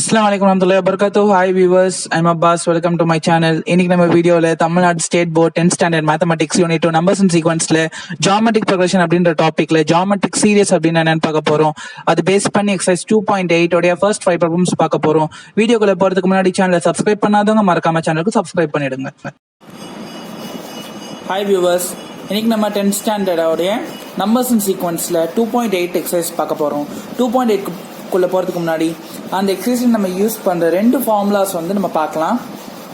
Assalamu alaikum warahmatullahi wabarakatuh. Hi viewers, I'm Abbas. Welcome to my channel. இன்னைக்கு நம்ம வீடியோல Tamil Nadu state board 10th standard mathematics unit 2 numbers and சீக்வன்ஸ்ல geometric progression அப்படின்ற டாபிக்ல geometric serious அப்படின்னு என்னன்னு பார்க்க போறோம். அது பேஸ் பண்ணி எக்ஸசைஸ் 2.8 உடைய ஃபர்ஸ்ட் 5 ப்ராப்ளம்ஸ் பார்க்க போறோம். வீடியோக்குள்ள போறதுக்கு முன்னாடி சேனலை சப்ஸ்கிரைப் பண்ணாதவங்க மறக்காம சேனலுக்கு சப்ஸ்கிரைப் பண்ணிடுங்க. ஹாய் வியூவர்ஸ், இன்னைக்கு நம்ம 10th ஸ்டாண்டர்டோடைய நம்பர்ஸ் அண்ட் சீக்வன்ஸ்ல 2.8 எக்ஸசைஸ் பார்க்க போறோம். 2.8 குள்ள போறதுக்கு முன்னாடி அந்த எக்ஸசைஸ் நம்ம யூஸ் பண்ற ரெண்டு ஃபார்முலாஸ் வந்து நம்ம பார்க்கலாம்.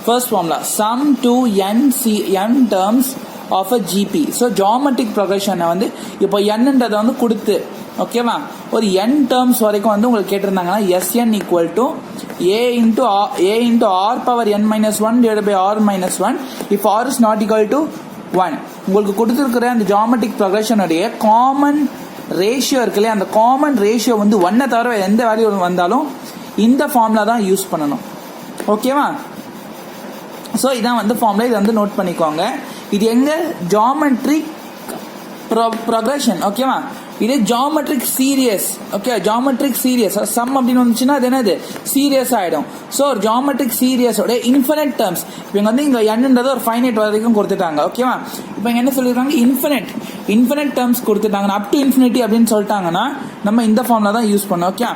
First formula sum to n terms of a GP. So geometric ப்ரோக்ரஷனை வந்து இப்போ என்னன்றதை வந்து கொடுத்து ஓகேவா ஒரு n டேர்ம்ஸ் வரைக்கும் வந்து உங்களுக்கு கேட்டிருந்தாங்கன்னா Sn equal to a into r power n minus 1 divided by r minus 1 if r is not equal to 1. உங்களுக்கு கொடுத்துருக்கிற அந்த ஜியோமெட்ரிக் ப்ரோக்ரஷனுடைய காமன் ரேஷியோ இருக்குல்ல, அந்த காமன் ரேஷியோ வந்து 1 தவிர எந்த வேல்யூ வந்தாலும் இந்த ஃபார்முலா தான் யூஸ் பண்ணணும். ஓகேவா? ஸோ இதான் வந்து ஃபார்முலா, இதை வந்து நோட் பண்ணிக்கோங்க. இது எங்க ஜியோமெட்ரிக் ப்ரோக்ரஷன். ஓகேவா? இது geometric series. Okay, geometric series sum அப்படின்னு வந்துச்சுன்னா அது என்னது சீரியஸ் ஆயிடும். ஸோ ஒரு ஜியோமெட்ரிக் சீரியஸோட இன்ஃபினிட் டேர்ம்ஸ் இவங்க வந்து இங்க என்னன்றது ஒரு ஃபைனைட் வரைக்கும் கொடுத்துட்டாங்க. ஓகேவா? இப்போ இங்க என்ன சொல்லிருக்காங்க, இன்ஃபினிட் டேர்ம்ஸ் கொடுத்துட்டாங்க. அப் டு இன்ஃபினிட்டி அப்படின்னு சொல்லிட்டாங்கன்னா நம்ம இந்த ஃபார்முலா தான் யூஸ் பண்ணோம். ஓகே,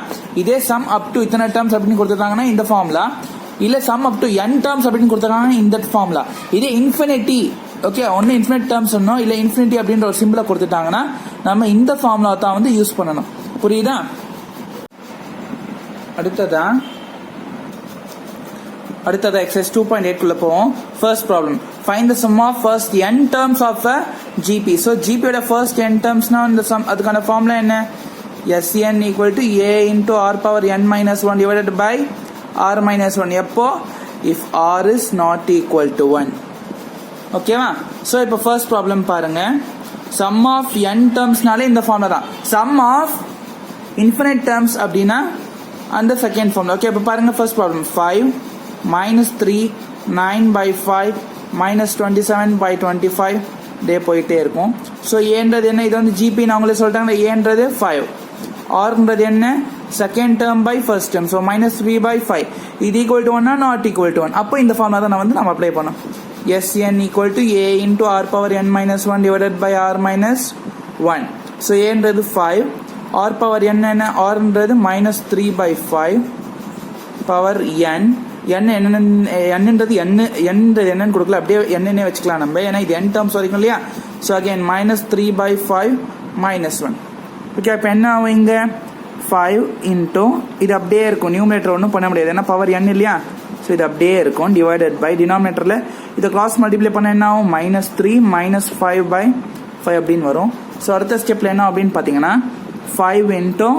இதே சம் அப் டு இத்தனை டேர்ம்ஸ் அப்படின்னு கொடுத்துட்டாங்கன்னா இந்த ஃபார்முலா, இல்ல some up to n terms அப்படின்னு கொடுத்துட்டாங்கன்னா இந்த ஃபார்முலா. இதே இன்ஃபினிட்டி, ஓகே, ஒன்னு இன்ஃபினிட் டேர்ம்ஸ் சொன்னோம், இல்ல இன்ஃபினிட்டி அப்படின்ற ஒரு சிம்பிளை கொடுத்துட்டாங்கன்னா நம்ம இந்த ஃபார்முலா தான் வந்து யூஸ் பண்ணணும். புரியுதா? அடுத்ததா எக்ஸசைஸ் 2.8 குள்ள போவோம். First problem, find the sum of first n terms of a GP. So GP யோட ஃபர்ஸ்ட் n டேர்ம்ஸ்னா இந்த சம், அதுக்கான ஃபார்முலா என்ன? Sn equal to a into r power n minus 1 divided by r minus 1. எப்போ? if r is not equal to 1. ஓகேவா? So இப்போ first problem பாருங்க. Some of n டேர்ம்ஸ்னாலே இந்த ஃபார்முலா தான். சம் ஆஃப் இன்ஃபினிட் டேர்ம்ஸ் அப்படின்னா அந்த second formula. Okay, இப்போ பாருங்க first problem 5 minus 3 9 by 5 minus 27 by 25 டே போயிட்டே இருக்கும். ஸோ ஏன்றது என்ன? இது வந்து ஜிபி அவங்களே சொல்லிட்டாங்க. ஏன்றது 5, ஆர்ன்றது என்ன? Second term by first term. So -3 by 5 இது equal to 1 not equal to 1. அப்போ இந்த ஃபார்முலா தான் வந்து நம்ம அப்ளை பண்ணோம். Sn equal to a into r power n minus 1 divided by r minus 1. So ஏன்றது 5, r power n என்ன? rன்றது -3 by 5 power n. என்னன்றது என்னன்னு கொடுக்கல, அப்படியே என்னன்னே வச்சுக்கலாம் நம்ம, ஏன்னா இது n டேர்ம்ஸ் வரைக்கும் இல்லையா. So again -3 by 5 minus 1. Okay, இப்போ என்ன ஆகும் இங்க 5 இன்டூ இது அப்படியே இருக்கும், நியூமரேட்டர் ஒன்றும் பண்ண முடியாது ஏன்னா பவர் n இல்லையா. ஸோ இது அப்படியே இருக்கும் டிவைடட் பை டினாமினேட்டரில் இதை கிராஸ் மல்டிப்ளை பண்ண என்ன ஆகும்? -3 -5 by 5 அப்படின்னு வரும். ஸோ அடுத்த ஸ்டெப்பில் என்ன அப்படின்னு பார்த்தீங்கன்னா 5 இன்டூ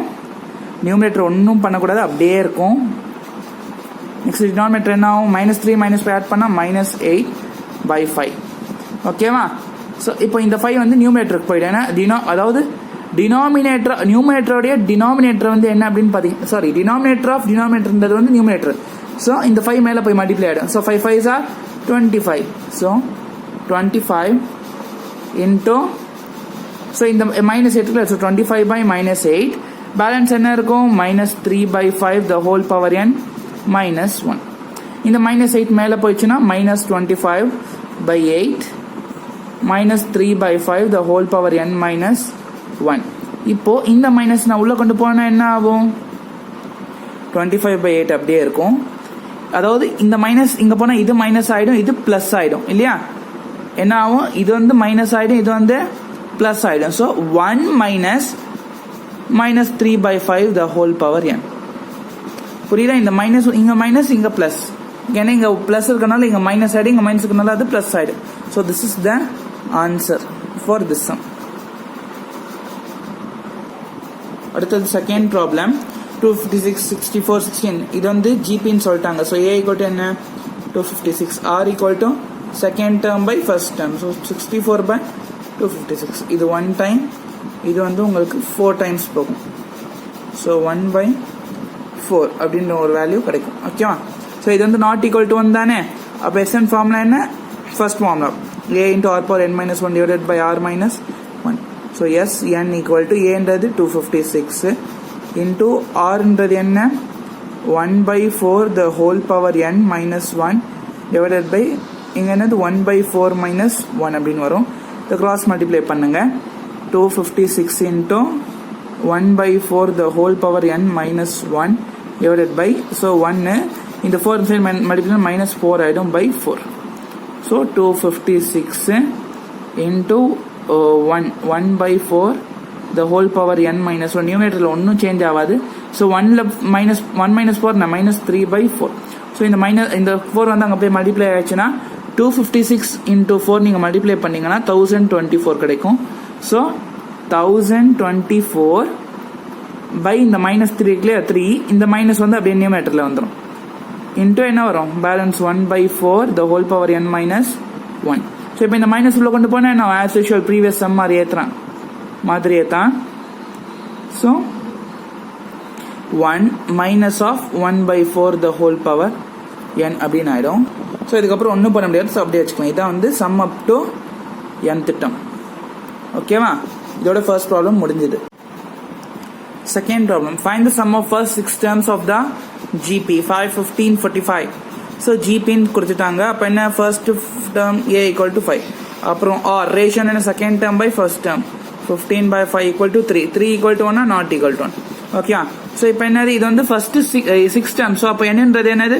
நியூமரேட்டர் ஒன்றும் பண்ணக்கூடாது, அப்படியே இருக்கும். நெக்ஸ்ட் டினாமினேட்டர் என்ன ஆகும்? -3 -5 ஆட் பண்ணால் -8 by 5. ஓகேவா? ஸோ இப்போ இந்த 5 வந்து நியூமரேட்டருக்கு போயிடும். ஏன்னா அதாவது நியூமரேட்டருடைய டினாமினேட்டர் வந்து என்ன அப்படின்னு பார்த்தீங்கன்னா, சாரி, டினாமினேட்டர் ஆஃப் டினாமினேட்டர்ன்றது வந்து நியூமரேட்டர். ஸோ இந்த 5 மேலே போய் மல்டிப்ளை ஆகிடும். So 5 5s are 25. So 25 into, so இந்த -8 ஸோ 25 by -8 பேலன்ஸ் என்ன இருக்கும்? -3 by 5 the whole power n minus 1. இந்த -8 மேலே போயிடுச்சுன்னா -25 by 8 -3 by 5 the whole power n minus 1. இப்போ இந்த மைனஸ் நான் உள்ள கொண்டு போனா என்ன ஆகும்? 25 by 8 அப்படியே இருக்கும். அதாவது இந்த மைனஸ் இங்க போனா இது மைனஸ் ஆயிடும், இது பிளஸ் ஆயிடும் இல்லையா. என்ன ஆகும்? இது வந்து மைனஸ் ஆயிடும், இது வந்து பிளஸ் ஆயிடும். So 1 -3 by 5 the whole power n. புரியுதா? இந்த மைனஸ் இங்க பிளஸ், ஏன்னா இங்க பிளஸ் இருக்கனால இங்க மைனஸ் ஆயிடும், இங்க மைனஸ் இருக்கனால அது பிளஸ் ஆயிடும். So this is the answer for this sum. அடுத்தது செகண்ட் ப்ராப்ளம் 256 64 16. இது வந்து ஜிபின்னு சொல்லிட்டாங்க. ஸோ a ஈக்குவல் டு என்ன? 256. r equal to second term by first term. So 64 by 256. இது 1 டைம், இது வந்து உங்களுக்கு 4 டைம்ஸ் போகும். ஸோ 1/4 அப்படின்னு ஒரு வேல்யூ கிடைக்கும். ஓகேவா? ஸோ இது வந்து நாட் ஈக்குவல் டு 1 தானே. அப்போ எஸ்என் ஃபார்முலா என்ன? First formula a into r power n minus 1 divided by r minus 1. So Sn equal to a என்றது 256 into r என்றது என்ன? 1/4 the whole power n minus 1 divided by இங்கே என்னது 1/4 minus 1 அப்படின்னு வரும். இதை cross multiply பண்ணுங்க. 256 into 1/4 the whole power n minus 1 divided by, so 1 இந்த 4 side multiply minus 4 ஆயிடும் by 4. So 256 into 1/4 the whole power n minus 1. நியூமரேட்டரில் ஒன்றும் சேஞ்ச் ஆகாது. So 1 minus 4 minus 3/4. ஸோ இந்த 4 வந்து அங்கே போய் மல்டிப்ளை ஆயிடுச்சுன்னா 256 into 4 நீங்கள் மல்டிப்ளை பண்ணிங்கன்னா 1024 கிடைக்கும். ஸோ 1024 by இந்த மைனஸ் 3 இருக்குல்லையா 3, இந்த மைனஸ் வந்து அப்படியே நியூமரேட்டரில் வந்துடும். இன்டூ என்ன வரும் balance 1/4 the whole power n minus 1. So இப்போ இந்த மைனஸ் உள்ள கொண்டு போனால் நான் ஆஸ் யூஷுவல் ப்ரீவியஸ் சம் மாதிரி ஏற்றுறேன் மாதிரியே தான். So 1 minus of 1/4 the whole power n அப்படின்னு ஆயிடும். ஸோ இதுக்கப்புறம் ஒன்றும் பண்ண முடியாது. ஸோ அப்படியே வச்சுக்கலாம். இதான் வந்து சம் அப் டு n திட்டம். ஓகேவா? இதோட ஃபர்ஸ்ட் ப்ராப்ளம் முடிஞ்சுது. Second problem, find the sum of first 6 terms of the GP 5, 15, 45. So ஜிபின்னு கொடுத்துட்டாங்க. அப்போ என்ன first term a equal to 5. அப்புறம் ஆர் ரேஷியோ என்ன second term by first term 15/5 equal to 3. 3 equal to 1 not equal to 1. Okay. So இப்போ என்னது இது வந்து ஃபர்ஸ்ட் 6 டேர்ம். ஸோ அப்போ என்னன்றது என்னது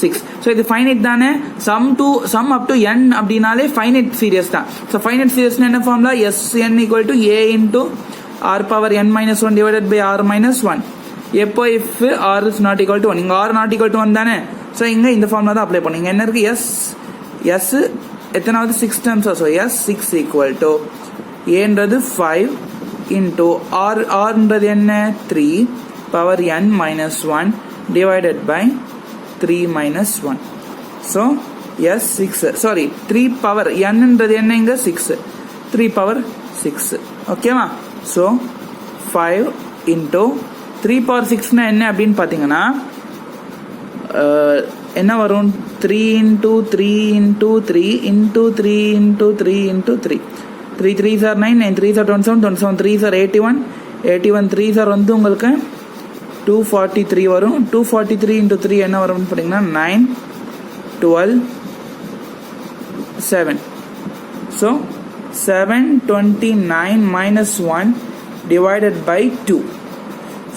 6. ஸோ இது ஃபைனைட் தானே. சம் அப் டு n அப்படின்னாலே ஃபைனைட் சீரியஸ் தான். ஸோ ஃபைனைட் சீரியஸ்னா என்ன formula Sn equal to a into r power n minus 1 divided by r minus 1. எப்போ if r is not equal to 1. இங்கே r not equal to 1 தானே. So இங்கே இந்த formula தான் apply பண்ணுங்க. என்ன இருக்கு s எத்தனாவது 6 டேர்ம்ஸா. ஸோ s6 equal to ஏன்றது 5 into rன்றது என்ன 3 power n minus 1 divided by 3 minus 1. So s6 sorry 3 power nன்றது என்ன இங்க 6 3 power 6. ஓகேவா? So 5 into 3 power 6 னா என்ன அப்படின்னு பார்த்தீங்கன்னா என்ன வரும் 3 into 3 into 3 into 3 into 3 into 3. 3 3s are 9, 9 3s are 27, 27 3s are 81, 81 3s are வந்து உங்களுக்கு 243 வரும். 243 into 3 என்ன வரும்னு பார்த்தீங்கன்னா 9, 12, 7. So 729 minus 1 divided by 2.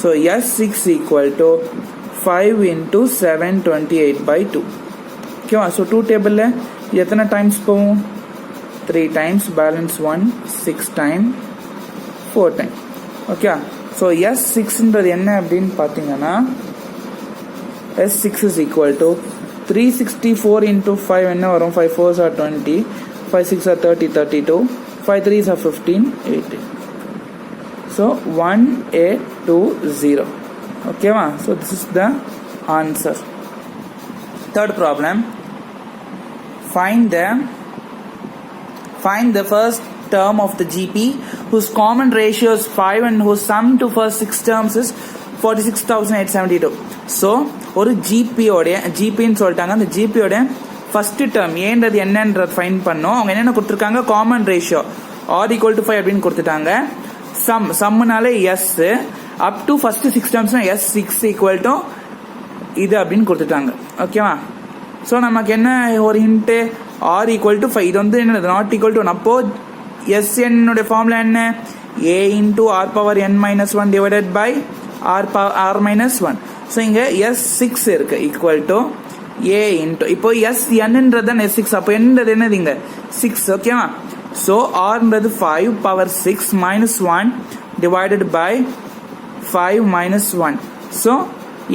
So S6 equal to 5 into 728 by 2. Okay, so 2 table எத்தனை டைம்ஸ் போகும் 3 times, balance 1 6 time 4 time. Okay, so S6 ன்றது என்ன அப்படின்னு பார்த்தீங்கன்னா S6 is equal to 364 into 5 என்ன வரும் 5 4s are 20, 5 6 are 30, 32, 5 3s are 15, 18. So 1820. Okay, so this is the answer. Third problem, find the first term of the GP whose common ratio is 5 and whose sum to first 6 terms is 46,872. So ஒரு ஜிபின்னு சொல்லிட்டாங்க. அந்த ஜிபியோட first term ஏன்றது என்னன்றது find பண்ணோம். அவங்க என்னென்ன கொடுத்துருக்காங்க common ratio r equal to 5 அப்படின்னு கொடுத்துட்டாங்க. சம்முனாலே s up to first 6 டேர்ம்ஸ்னா S6 equal to இது அப்படின்னு கொடுத்துட்டாங்க. ஓகேவா? ஸோ நமக்கு என்ன ஒரு ஹிண்ட்டு r equal to 5. இது வந்து என்னது நாட் ஈக்குவல் டு 1. அப்போ Sn ஃபார்முலா என்ன a into r power n minus 1 divided by r minus 1. So இங்கே S6 இருக்கு ஈக்குவல் டு a into இப்போ Snன்றது தான் S6. அப்போ என்னது என்னது இங்கே 6. ஓகேவா? ஸோ rன்றது 5 power 6 minus 1 divided by 5 minus 1. So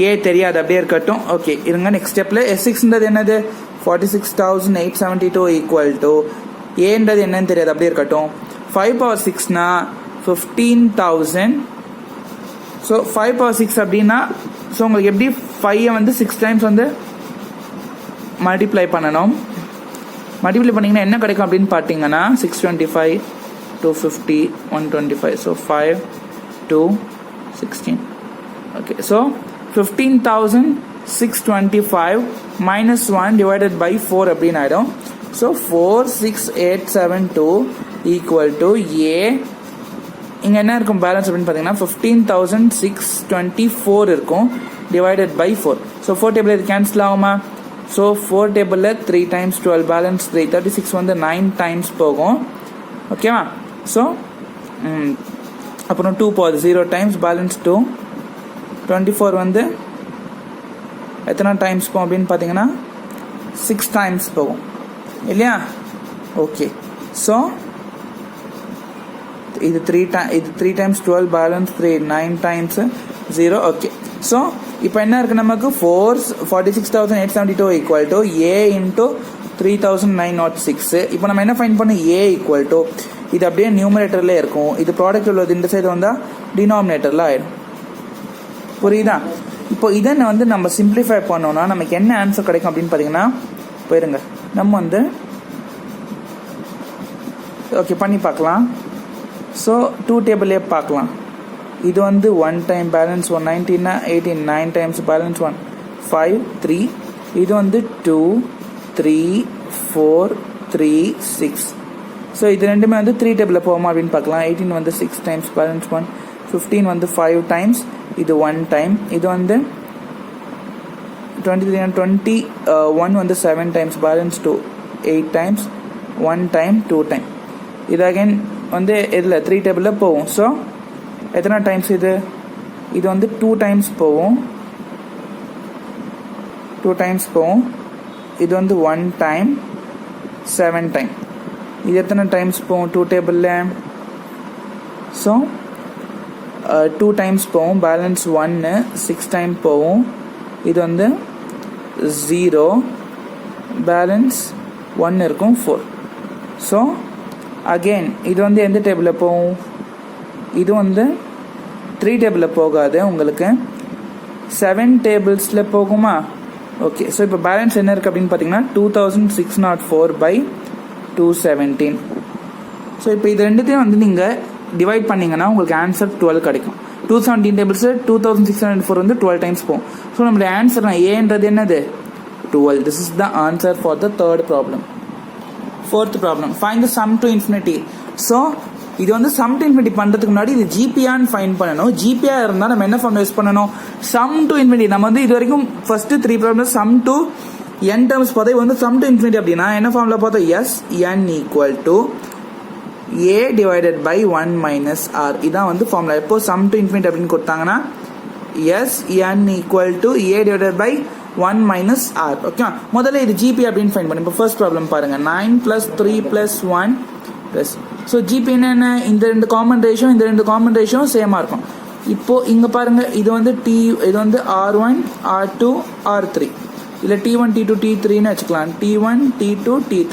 a தெரியாது அப்படியே இருக்கட்டும். ஓகே இருங்க நெக்ஸ்ட் ஸ்டெப்ல S6ன்றது என்னது 46,872 ஈக்குவல் டு ஏன்றது என்னன்னு தெரியாது அப்படியே இருக்கட்டும். 5 power 6னா 15,000. ஸோ 5 power 6 அப்படின்னா ஸோ உங்களுக்கு எப்படி 5 வந்து 6 டைம்ஸ் வந்து மல்டிப்ளை பண்ணணும். மல்டிப்ளை பண்ணிங்கன்னா என்ன கிடைக்கும் அப்படின்னு பார்த்தீங்கன்னா 625, 250, 125. So 5, 2, 16. Okay so 15,625 minus 1 divided by 4 அப்படின்னு ஆயிடும். So 46872 equal to a. இங்கே என்ன இருக்கும் பேலன்ஸ் அப்படின்னு பார்த்தீங்கன்னா 15,624 இருக்கும். divided by 4. So 4 table இது cancel ஆகுமா? So 4 table 3 times 12 balance 3 36 வந்து 9 times போகும். ஓகேவா? So அப்புறம் 2 போகுது 0 times balance 2 24 வந்து எத்தனை டைம்ஸ் போகும் அப்படின்னு பார்த்தீங்கன்னா 6 times போகும் இல்லையா? ஓகே. ஸோ இது 3 times 12 balance 3 9 times 0. Okay. So இப்போ என்ன இருக்குது நமக்கு 46,872 equal to a into 3,906. இப்போ நம்ம என்ன ஃபைண்ட் பண்ணோம்? a equal to இது அப்படியே நியூமரேட்டர்ல இருக்கும், இது ப்ராடக்ட் உள்ளது இந்த சைடு வந்தால் டினாமினேட்டரில் ஆயிடும். புரியுதா? இப்போ இதை வந்து நம்ம சிம்பிளிஃபை பண்ணோம்னா நமக்கு என்ன ஆன்சர் கிடைக்கும் அப்படின்னு பார்த்தீங்கன்னா போயிருங்க நம்ம வந்து ஓகே பண்ணி பார்க்கலாம். ஸோ 2 டேபிளே பார்க்கலாம். இது வந்து 1 டைம் பேலன்ஸ் 119 18 9 டைம்ஸ் பேலன்ஸ் 1 5 3. இது வந்து 2 3 4 3 6. ஸோ இது ரெண்டுமே வந்து 3 டேபிளில் போகுமா அப்படின்னு பார்க்கலாம். 18 வந்து 6 டைம்ஸ் பேலன்ஸ் 1 15 வந்து 5 டைம்ஸ் இது 1 டைம். இது வந்து 21 வந்து 7 times balance 2 8 times 1 time 2 time. இது அகைன் வந்து இதில் 3 டேபிளில் போகும். ஸோ எத்தனை டைம்ஸ் இது வந்து 2 டைம்ஸ் போகும் 2 டைம்ஸ் போகும். இது வந்து 1 டைம் 7 டைம். இது எத்தனை டைம்ஸ் போகும் 2 டேபிளில்? ஸோ 2 டைம்ஸ் போகும் பேலன்ஸ் 1 6 டைம் போகும். இது வந்து 0 பேலன்ஸ் 1 இருக்கும் 4. ஸோ அகெயின் இது வந்து எந்த டேபிளில் போகும்? இது வந்து 3 டேபிளில் போகாது, உங்களுக்கு 7 டேபிள்ஸில் போகுமா? ஓகே. ஸோ இப்போ பேலன்ஸ் என்ன இருக்குது அப்படின்னு பார்த்தீங்கன்னா 2604/217. ஸோ இப்போ இது ரெண்டுத்தையும் வந்து நீங்கள் டிவைட் பண்ணிங்கன்னா உங்களுக்கு ஆன்சர் 12 கிடைக்கும். 217 டேபிள்ஸ் 2604 வந்து 12 டைம்ஸ் போகும். ஸோ நம்மளுடைய ஆன்சர் ஏன்றது என்னது? 12. This is the answer for the third problem. Fourth problem, find the some to infinity. So இது வந்து சம் டு இன்ஃபினிட்டி பண்ணுறதுக்கு முன்னாடி இது ஜிபியான்னு ஃபைண்ட் பண்ணணும். ஜிபியா இருந்தால் நம்ம என்ன ஃபார்ம் யூஸ் பண்ணணும்? Sum to infinity. நம்ம வந்து இது வரைக்கும் first 3 problem sum to n terms பார்த்தா இது வந்து சம் டு இன்ஃபினிட்டி அப்படின்னா என்ன ஃபார்ம்ல பார்த்தோம்? Sn equal to a divided by 1 minus r. இதான் வந்து ஃபார்முலா. எப்போ சம் டு இன்ஃபினிட்டி அப்படின்னு கொடுத்தாங்கன்னா Sn equal to a divided by 1 minus r. Okay. முதல்ல இது ஜிபி அப்படின்னு ஃபைண்ட் பண்ணி இப்போ ஃபர்ஸ்ட் ப்ராப்ளம் பாருங்க 9 + 3 + 1 ப்ளஸ். ஸோ ஜிபி என்ன? இந்த ரெண்டு காமன் ரேஷியோ சேமாக இருக்கும். இப்போ இங்கே பாருங்க இது வந்து இது வந்து R1 R2 R3 இல்லை T1 T2 T3ன்னு வச்சுக்கலாம். T1 T2 T3.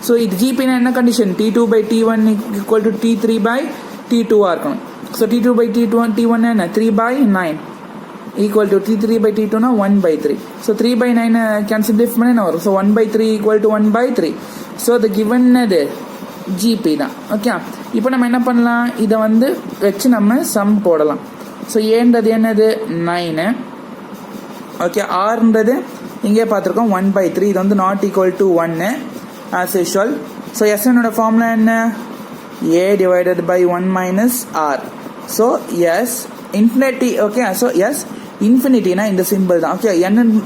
ஸோ இது ஜிபினா என்ன condition? T2/T1 equal to T3/T2 இருக்கணும். ஸோ T2/T1 என்ன? 3/9 ஈக்குவல் டு T3/T2னா 1/3. ஸோ 3/9 கேன் சிம்பிளிஃபை பண்ண என்ன வரும்? So 1/3 equal to 1/3. ஸோ அது கிவன் அது ஜிபி தான். ஓகே. இப்போ நம்ம என்ன பண்ணலாம்? இதை வந்து வச்சு நம்ம சம் போடலாம். ஸோ ஏன்றது என்னது? 9. ஓகே. ஆர்ன்றது இங்கே பார்த்துருக்கோம் 1/3. இது வந்து not equal to 1 as usual. So எஸ்என்னோட ஃபார்முலா என்ன? a divided by 1 minus r. So S infinity. Okay. So S இன்ஃபினிட்டினா இந்த சிம்பிள் தான். ஓகே.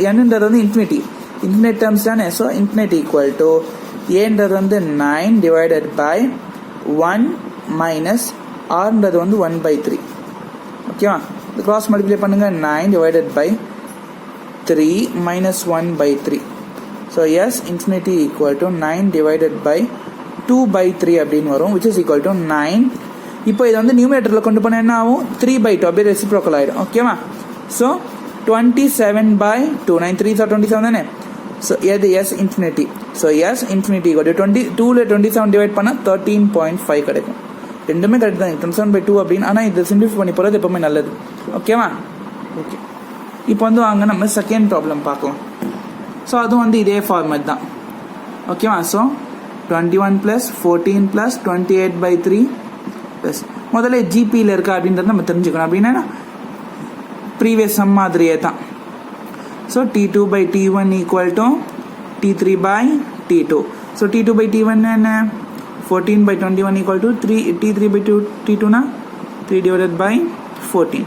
என்னன்றது வந்து இன்ஃபினிட்டி டேர்ம்ஸ் தானே. ஸோ இன்ஃபினிட்டி ஈக்குவல் டு ஏன்றது வந்து 9 டிவைடட் பை 1 மைனஸ் ஆர்ன்றது வந்து 1/3. ஓகேவா? இது கிராஸ் மல்டிப்ளை பண்ணுங்க. 9 divided by 3 minus 1/3. So yes, infinity equal to 9 divided by 2/3 அப்படின்னு வரும், which is equal to 9. இப்போ இது வந்து நியூமரேட்டரில் கொண்டு போனால் என்ன ஆகும்? 3/2 அப்படியே ரெசிப்ரோக்கல் ஆகிடும். ஓகேவா? ஸோ 27/2 9 3s are 27 தானே. ஸோ எது? S infinity. So S infinity equal to 22ல் 27 டிவைட் பண்ணால் 13.5 கிடைக்கும். ரெண்டுமே கரெக்ட் தான், 27/2 அப்படின்னு. ஆனால் இது சிம்பிளிஃபை பண்ணி போகிறது எப்பவுமே நல்லது. ஓகேவா? ஓகே. இப்போ வந்து வாங்க நம்ம செகண்ட் ப்ராப்ளம் பார்க்கலாம். ஸோ அதுவும் வந்து இதே ஃபார்மேட் தான். ஓகேவா? ஸோ 21 + 14 + 28/3 ப்ளஸ் முதல்ல ஜிபியில் இருக்கா அப்படின்றத நம்ம தெரிஞ்சுக்கணும். அப்படின்னா ப்ரீவியஸ் சம் மாதிரியே தான். So T2/T1 equal to T3/T2. So T2/T1 என்ன? 14/21 ஈக்குவல் டு T3/T2னா 3 டிவைடட் பை 14.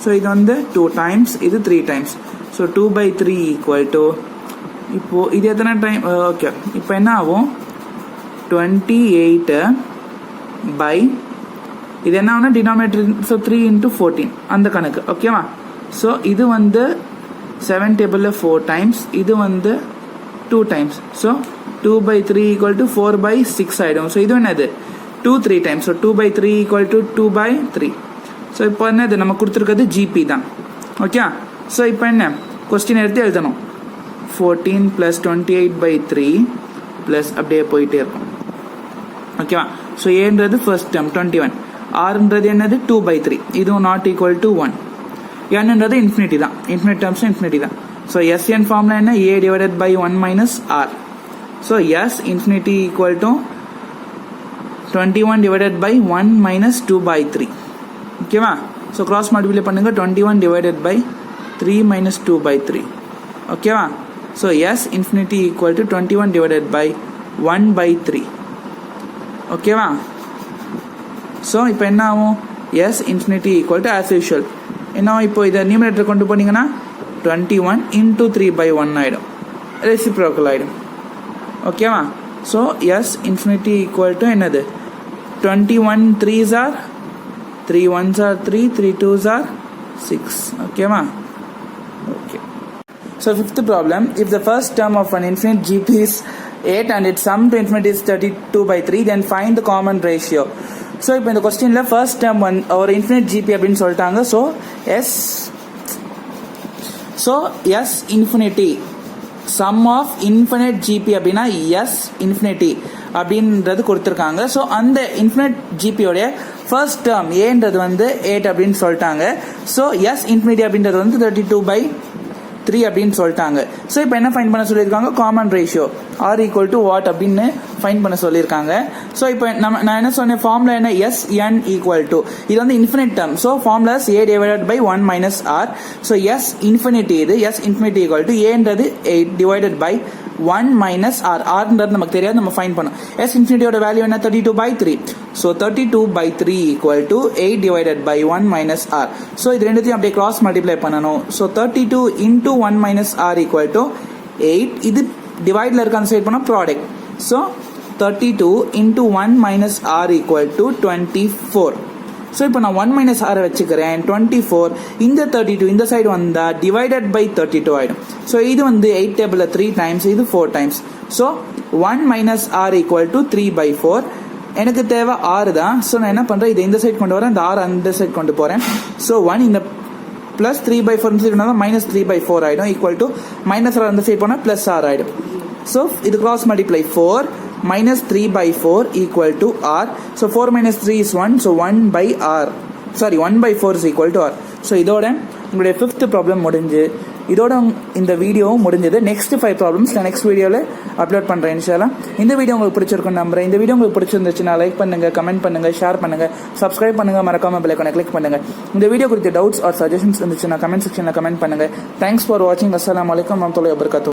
ஸோ இது வந்து 2 times, இது 3 times. ஸோ 2/3 ஈக்குவல் டு, இப்போது இது எத்தனை டைம், ஓகே இப்போ என்ன ஆகும் 28 பை, இது என்ன ஆகுனா டினாமினேட்டர், ஸோ 3 into 14 அந்த கணக்கு, ஓகேவா. ஸோ இது வந்து 7 டேபிளில் 4 times, இது வந்து 2 times. ஸோ 2/3 ஈக்குவல் டு 4/6 ஆகிடும். ஸோ இது என்னது 2 3 times. So 2/3 equal to 2/3. So இப்போ என்னது நம்ம கொடுத்துருக்கிறது ஜிபி தான், ஓகே. ஸோ இப்போ என்ன கொஸ்டின் எடுத்து எழுதணும், 14 + 28/3 ப்ளஸ் அப்படியே போயிட்டே இருக்கும், ஓகேவா. ஸோ ஏன்றது ஃபர்ஸ்ட் டேர்ம் 21, ஆர்ன்றது என்னது 2/3, இதுவும் நாட் ஈக்குவல் டு 1, என்னன்றது இன்ஃபினிட்டி தான், இன்ஃபினிட் டேர்ம்ஸ் இன்ஃபினிட்டி தான். ஸோ எஸ்என் ஃபார்ம்ல என்ன a divided by 1 - r. So S infinity equal to 21 divided by 1 - 2/3, ஓகேவா. ஸோ கிராஸ் மல்டிப்ளை பண்ணுங்க, 21 டிவைடட் பை 3 - 2/3, ஓகேவா. So S infinity equal to 21 divided by 1/3, ஓகேவா. So இப்போ என்ன ஆகும், S infinity equal to as usual என்ன, இப்போ இதை நியூமரேட்டர் கொண்டு போனீங்கன்னா 21 into 3/1 ஆகிடும், ரெசிப்ரோக்கல் ஆகிடும், ஓகேவா. So S infinity equal to என்னது 21 3s are 3 1s are 3 3 2s are 6, ஓகேவா. Okay. So fifth problem, if the first term of an infinite GP is 8 and its sum to infinity is 32/3, then find the common ratio. So இப்போ இந்த கொஸ்டின்ல first term ஒரு infinite GP அப்படின்னு சொல்லிட்டாங்க. So S infinity sum of infinite GP அப்படின்னா S infinity அப்படின்றது கொடுத்துருக்காங்க. So அந்த இன்ஃபினிட் ஜிபியோடைய ஃபர்ஸ்ட் டேர்ம் ஏன்றது வந்து 8 அப்படின்னு சொல்லிட்டாங்க. ஸோ எஸ் இன்ஃபினிட்டி அப்படின்றது வந்து 32/3 அப்படின்னு சொல்லிட்டாங்க. ஸோ இப்போ என்ன ஃபைன் பண்ண சொல்லியிருக்காங்க, common ratio R equal to what அப்படின்னு ஃபைன் பண்ண சொல்லியிருக்காங்க. ஸோ இப்போ நான் என்ன சொன்னேன், ஃபார்முலா என்ன, எஸ் என் ஈக்குவல் டு, இது வந்து infinite term. So formulas A divided by 1 - r. So S infinity, இது எஸ் இன்ஃபினிட்டி ஈக்குவல் டு ஏன்றது 8 டிவைடட் பை 1 - r. ஆர்ன்றது நமக்கு தெரியாது, நம்ம ஃபைன் பண்ணோம். எஸ் இன்ஃபினிட்டியோட வேல்யூ என்ன, 32/3. So 32/3 equal to 8 divided by 1 - r. So இது ரெண்டுத்தையும் அப்படியே கிராஸ் மல்டிப்ளை பண்ணணும். So 32 into 1 - r equal to 8. இது டிவைட்ல இருக்க அந்த சைட் பண்ண product. So 32 into 1 - r equal to 24. So இப்போ நான் 1 - r வச்சுக்கிறேன், 24 இந்த 32 இந்த சைடு வந்தா டிவைடட் பை 32 ஆயிடும். ஸோ இது வந்து 8 டேபிளில் 3 times, இது 4 times. So 1 - r equal to 3/4. எனக்கு தேவை 6 தான். ஸோ நான் என்ன பண்ணுறேன், இதை இந்த சைட் கொண்டு வரேன், இந்த 6 அந்த சைட் கொண்டு போகிறேன். ஸோ 1 இந்த ப்ளஸ் 3/4 இந்த சைட் வந்தால் -3/4 ஆகிடும், ஈக்குவல் டு -r அந்த சைட் போனால் +r ஆகிடும். ஸோ இது cross multiply 4 -3/4 equal to r. So 4 - 3 is 1. So 1/r. Sorry, 1/4 is equal to r. So இதோட உங்களுடைய 5th ப்ராப்ளம் முடிஞ்சு, இதோட இந்த வீடியோ முடிஞ்சது. நெக்ஸ்ட் 5 ப்ராப்ளம்ஸ் நான் நெக்ஸ்ட் வீடியோவில் அப்லோட் பண்ணுறேன் இன்ஷால்லா. இந்த வீடியோ உங்களுக்கு பிடிச்சிருக்குன்னு நம்புறேன். இந்த வீடியோ உங்களுக்கு பிடிச்சிருந்துச்சுன்னா லைக் பண்ணுங்க, கமெண்ட் பண்ணுங்க, ஷேர் பண்ணுங்க, சப்ஸ்கிரைப் பண்ணுங்க, மறக்காம பெல் ஐகானை கிளிக் பண்ணுங்க. இந்த வீடியோ குறித்த டவுட்ஸ் ஆர் சஜஷன்ஸ் இருந்துச்சுன்னா கமெண்ட் செக்ஷனில் கமெண்ட் பண்ணுங்க. தேங்க்ஸ் ஃபார் வாட்சிங். அஸ்ஸலாமு அலைக்கும் வரஹ்மத்துல்லாஹி வபரகாத்துஹு.